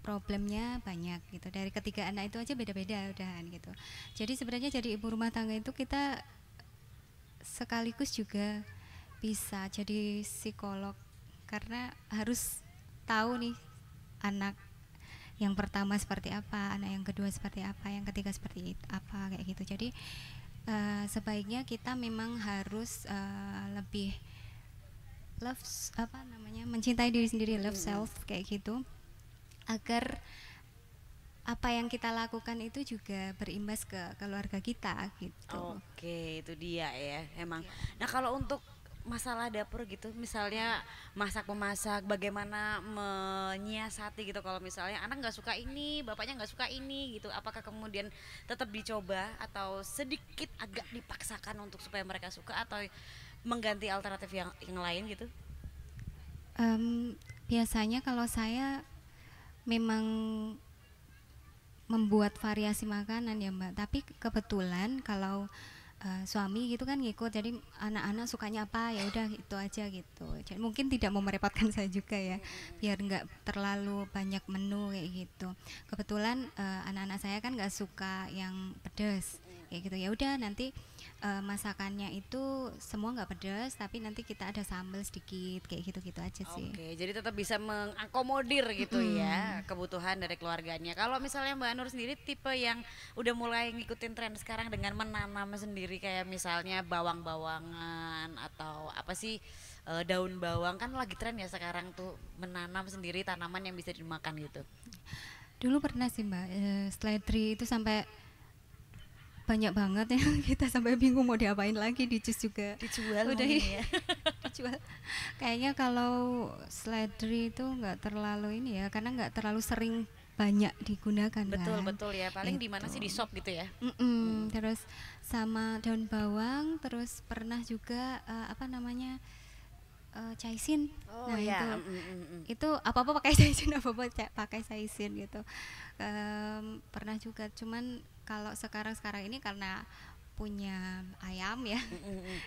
problemnya banyak gitu. Dari ketiga anak itu aja beda-beda udahan gitu. Jadi sebenarnya jadi ibu rumah tangga itu kita sekaligus juga bisa jadi psikolog, karena harus tahu nih anak yang pertama seperti apa, anak yang kedua seperti apa, yang ketiga seperti apa kayak gitu. Jadi sebaiknya kita memang harus lebih love, apa namanya, mencintai diri sendiri, love self kayak gitu, agar apa yang kita lakukan itu juga berimbas ke keluarga kita gitu. Oke, itu dia ya, emang. Nah, kalau untuk masalah dapur gitu, misalnya masak memasak, bagaimana menyiasati gitu kalau misalnya anak nggak suka ini, bapaknya nggak suka ini gitu, apakah kemudian tetap dicoba atau sedikit agak dipaksakan untuk supaya mereka suka, atau mengganti alternatif yang lain gitu? Biasanya kalau saya memang membuat variasi makanan ya Mbak, tapi kebetulan kalau suami gitu kan ngikut, jadi anak-anak sukanya apa ya udah itu aja gitu. Jadi mungkin tidak mau merepotkan saya juga ya, biar nggak terlalu banyak menu kayak gitu. Kebetulan anak-anak saya kan nggak suka yang pedas kayak gitu, ya udah nanti masakannya itu semua nggak pedas, tapi nanti kita ada sambal sedikit kayak gitu-gitu aja sih. Oke, jadi tetap bisa mengakomodir gitu ya kebutuhan dari keluarganya. Kalau misalnya Mbak Nur sendiri tipe yang udah mulai ngikutin tren sekarang dengan menanam sendiri, kayak misalnya bawang-bawangan atau apa sih, daun bawang kan lagi tren ya sekarang tuh, menanam sendiri tanaman yang bisa dimakan gitu. Dulu pernah sih Mbak, seledri itu sampai banyak banget ya, kita sampai bingung mau diapain lagi, di jus juga Dijual udah mungkin ya. dijual. Kayaknya kalau seledri itu nggak terlalu ini ya, karena nggak terlalu sering banyak digunakan Betul kan. betul ya, paling di mana sih, di Itu. shop gitu ya. Terus sama daun bawang, terus pernah juga apa namanya, caisin. Oh Nah ya. itu apa-apa pakai caisin, apa-apa pakai caisin gitu. Pernah juga, cuman kalau sekarang ini karena punya ayam ya,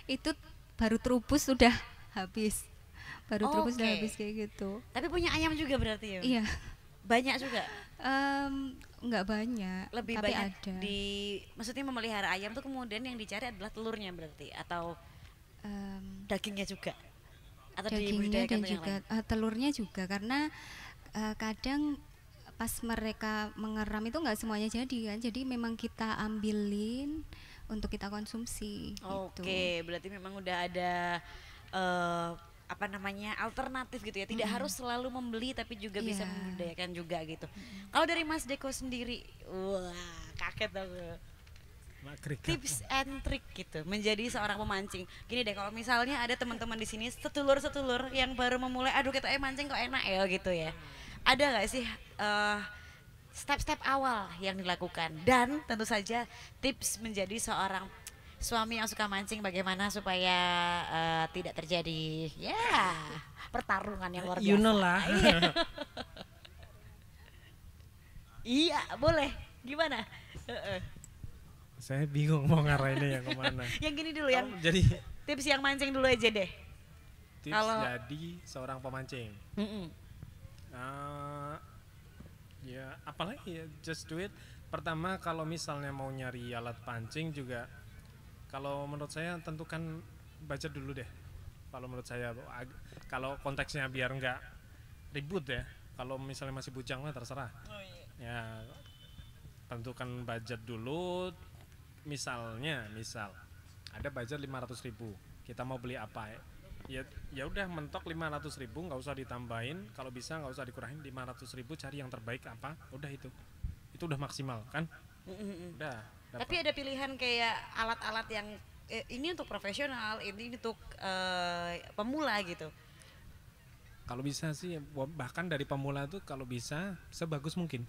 itu baru terubus sudah habis, Oke. kayak gitu. Tapi punya ayam juga berarti ya? Iya. Banyak juga. Nggak banyak, Lebih tapi banyak ada. maksudnya memelihara ayam tuh kemudian yang dicari adalah telurnya berarti, atau dagingnya juga, atau Dagingnya dibudidayakan dan untuk yang juga lain? telurnya juga, karena kadang pas mereka mengeram itu nggak semuanya jadi kan, jadi memang kita ambilin untuk kita konsumsi gitu. Oke, berarti memang udah ada eh apa namanya, alternatif gitu ya, tidak harus selalu membeli tapi juga bisa Iya. membudidayakan juga gitu. Kalau dari Mas Deko sendiri, wah kaget aku. Makrik. Tips and trick gitu menjadi seorang pemancing. Gini deh, kalau misalnya ada teman-teman di sini setulur-setulur yang baru memulai, aduh kita mancing kok enak ya gitu ya. Ada nggak sih step-step awal yang dilakukan, dan tentu saja tips menjadi seorang suami yang suka mancing bagaimana supaya tidak terjadi ya pertarungan yang luar biasa. You know lah. Iya. Iya, boleh. Gimana? Heeh. Saya bingung mau ngarahinnya yang kemana. Yang gini dulu, yang Jadi tips yang mancing dulu aja deh. tips Kalau- jadi seorang pemancing. Mm-mm. Ya apalagi ya, just do it. Pertama kalau misalnya mau nyari alat pancing juga, kalau menurut saya tentukan budget dulu deh. Kalau menurut saya, kalau konteksnya biar nggak ribut ya. Kalau misalnya masih bujang mah terserah. Ya tentukan budget dulu. Misal ada budget 500.000, kita mau beli apa ya? Ya udah mentok 500.000, nggak usah ditambahin, kalau bisa nggak usah dikurangin, 500.000 cari yang terbaik apa, udah itu udah maksimal kan. Udah dapet. Tapi ada pilihan kayak alat-alat yang ini untuk profesional, ini untuk pemula gitu. Kalau bisa sih bahkan dari pemula tuh kalau bisa sebagus mungkin,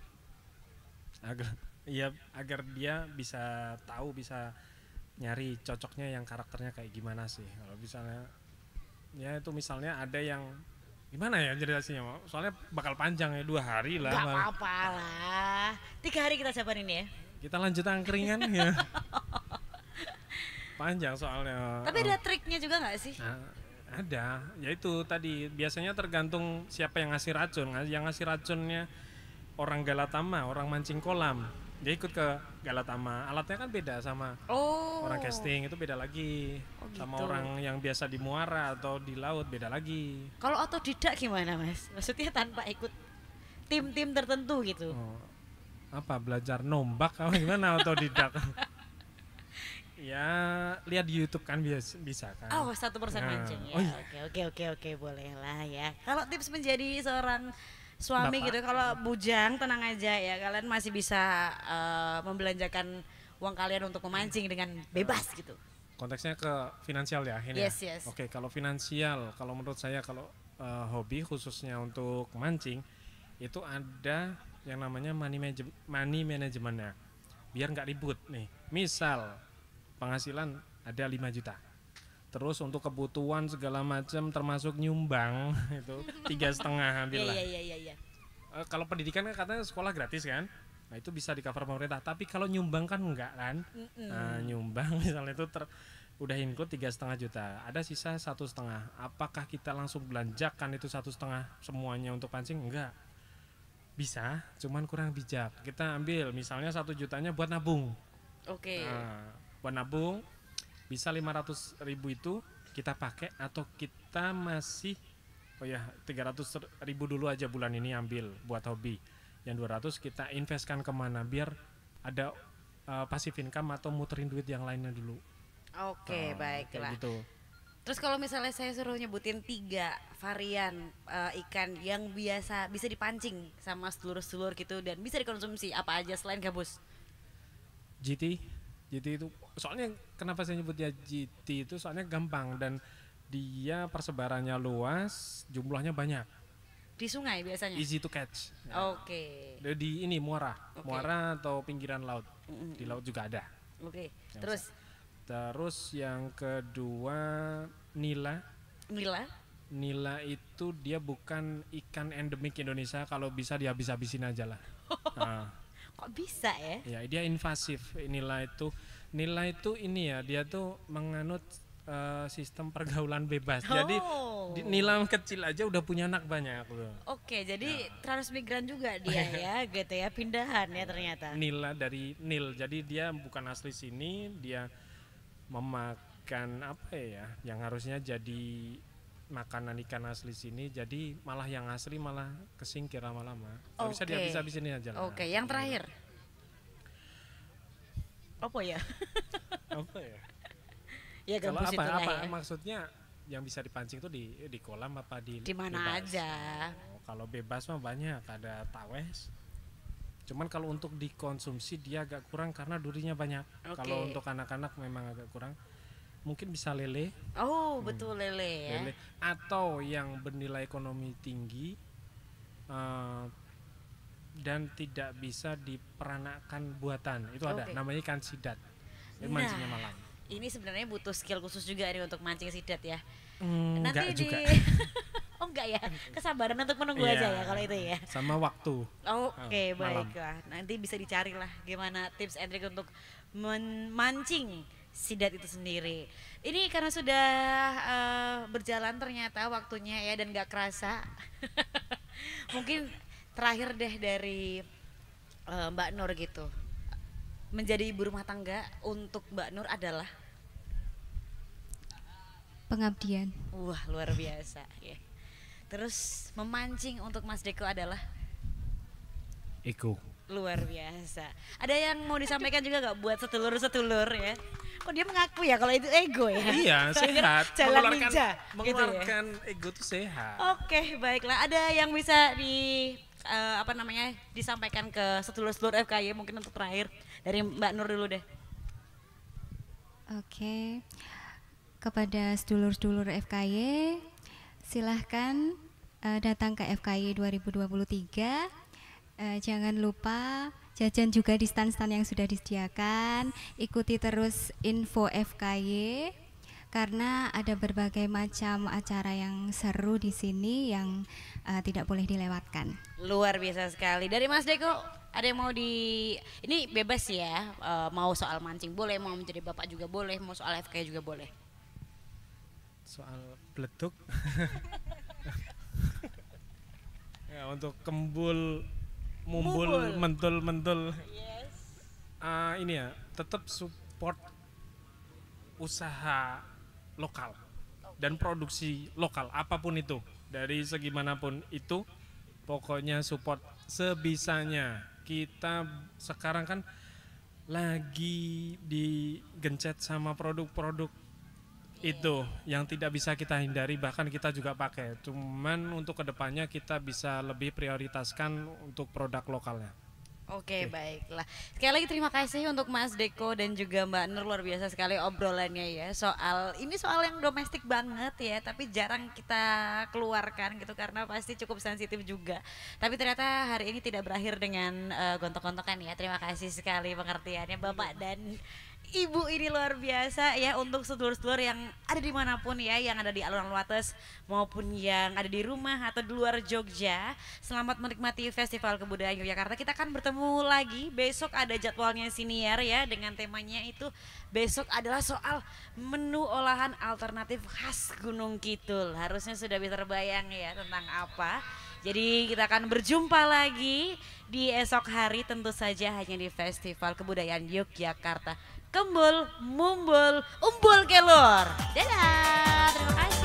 agar dia bisa tahu, bisa nyari cocoknya yang karakternya kayak gimana sih. Kalau misalnya ya itu misalnya ada yang gimana ya jelasinnya, soalnya bakal panjang ya 2 hari lah. Gak apa-apa lah, 3 hari kita sabarin ya. Kita lanjut angkringan ya. Panjang soalnya. Tapi ada triknya juga nggak sih? Nah, ada, yaitu tadi biasanya tergantung siapa yang ngasih racun. Yang ngasih racunnya orang Galatama, orang mancing kolam, dia ikut ke Galatama. Alatnya kan beda sama orang casting, itu beda lagi. Sama gitu. orang yang biasa di muara atau di laut beda lagi. Kalau otodidak gimana Mas? Maksudnya tanpa ikut tim-tim tertentu gitu. Apa belajar nombak apa gimana otodidak? Ya lihat di YouTube kan bisa kan. Oh 1% mancing ya. Oh iya. Oke boleh lah ya. Kalau tips menjadi seorang suami Bapak. gitu, kalau bujang tenang aja ya, kalian masih bisa membelanjakan uang kalian untuk memancing dengan bebas gitu. Konteksnya ke finansial ya ini. Yes. Oke, kalau finansial, kalau menurut saya kalau hobi khususnya untuk mancing itu ada yang namanya money managementnya. Biar nggak ribut nih. Misal penghasilan ada 5 juta. Terus untuk kebutuhan segala macam termasuk nyumbang itu 3,5 ambil lah. Iya. Kalau pendidikan kan katanya sekolah gratis kan. Nah itu bisa di cover pemerintah. Tapi kalau nyumbang kan enggak kan. Nah, nyumbang misalnya itu udah include 3,5 juta. Ada sisa 1,5. Apakah kita langsung belanjakan itu 1,5 semuanya untuk pancing? Enggak. Bisa, cuman kurang bijak. Kita ambil misalnya 1 jutanya buat nabung. Oke. Nah, buat nabung bisa 500.000 itu kita pakai, atau kita masih 300.000 dulu aja bulan ini ambil buat hobi, yang 200 kita investkan kemana biar ada passive income atau muterin duit yang lainnya dulu. Oke, baiklah. Gitu. Terus kalau misalnya saya suruh nyebutin 3 varian ikan yang bisa dipancing sama sedulur-sedulur gitu dan bisa dikonsumsi, apa aja selain gabus? GT itu soalnya kenapa saya nyebut dia GT itu soalnya gampang dan dia persebarannya luas, jumlahnya banyak. Di sungai biasanya? Easy to catch. Oke. Di ini muara, Oke. muara atau pinggiran laut. Di laut juga ada. Oke. Yang Terus yang kedua nila. Nila itu dia bukan ikan endemik Indonesia, kalau bisa dihabis-habisin aja lah. Nah, Kok bisa ya? ya dia invasif. Nila itu ini ya, dia tuh menganut sistem pergaulan bebas. Jadi nila kecil aja udah punya anak banyak loh. Oke, jadi transmigran juga dia ya, gitu ya, pindahan ya ternyata. Nila dari Nil, jadi dia bukan asli sini, dia memakan apa ya, yang harusnya jadi makanan ikan asli sini, jadi malah yang asli malah kesingkir lama-lama. Bisa dihabis-habisin aja lah. Oke, yang terakhir. Apa ya? Apa ya? Ya Kalau gabus apa itulah ya. maksudnya yang bisa dipancing tuh di kolam apa di mana bebas? aja. Kalau bebas mah banyak, ada tawes. Cuman kalau untuk dikonsumsi dia agak kurang karena durinya banyak. Kalau untuk anak-anak memang agak kurang. Mungkin bisa lele. Oh, betul lele ya. Lele atau yang bernilai ekonomi tinggi dan tidak bisa diperanakan buatan. Itu ada, namanya ikan sidat. Mancingnya malam. Ini sebenarnya butuh skill khusus juga nih untuk mancing sidat ya. Enggak juga. Oh enggak ya, kesabaran untuk menunggu aja ya kalau itu ya. Sama waktu. Oke, baiklah. Nanti bisa dicari lah gimana tips and trick untuk memancing sidat itu sendiri. Ini karena sudah berjalan ternyata waktunya ya dan gak kerasa. Mungkin terakhir deh dari Mbak Nur gitu. Menjadi ibu rumah tangga untuk Mbak Nur adalah Pengabdian. wah, luar biasa ya. Terus memancing untuk Mas Deko adalah Eko. luar biasa. Ada yang mau disampaikan juga gak buat setulur-setulur ya? Kok dia mengaku ya kalau itu ego ya? Iya, sehat. Jalan ninja, gitu ya? Mengeluarkan ego itu sehat. Oke, baiklah. Ada yang bisa disampaikan ke sedulur-sedulur FKY mungkin untuk terakhir dari Mbak Nur dulu deh. Oke, kepada sedulur-sedulur FKY, silahkan datang ke FKY 2023. Jangan lupa jajan juga di stand-stand yang sudah disediakan. Ikuti terus info FKY karena ada berbagai macam acara yang seru di sini yang tidak boleh dilewatkan. Luar biasa sekali. Dari Mas Deko, ada yang mau ini bebas ya, mau soal mancing boleh, mau menjadi bapak juga boleh, mau soal FKY juga boleh. Soal peletuk. Ya, untuk kembul, mumbul, mentul. Yes. Ini ya, tetap support usaha lokal dan produksi lokal apapun itu, dari segi manapun itu, pokoknya support sebisanya. Kita sekarang kan lagi digencet sama produk-produk itu yang tidak bisa kita hindari, bahkan kita juga pakai. Cuman untuk kedepannya kita bisa lebih prioritaskan untuk produk lokalnya. Oke, baiklah. Sekali lagi terima kasih untuk Mas Deko dan juga Mbak Nur, luar biasa sekali obrolannya ya. Soal yang domestik banget ya, tapi jarang kita keluarkan gitu karena pasti cukup sensitif juga. Tapi ternyata hari ini tidak berakhir dengan gontok-gontokan ya. Terima kasih sekali pengertiannya Bapak dan Ibu, ini luar biasa ya untuk sedulur-sedulur yang ada dimanapun ya, yang ada di alun-alun Wates maupun yang ada di rumah atau di luar Jogja. Selamat menikmati Festival Kebudayaan Yogyakarta. Kita akan bertemu lagi besok, ada jadwalnya siniar ya, dengan temanya itu besok adalah soal menu olahan alternatif khas Gunung Kidul. Harusnya sudah bisa terbayang ya tentang apa. Jadi kita akan berjumpa lagi di esok hari, tentu saja hanya di Festival Kebudayaan Yogyakarta. Kembul, mumbul, umbul kelor. Dadah, terima kasih.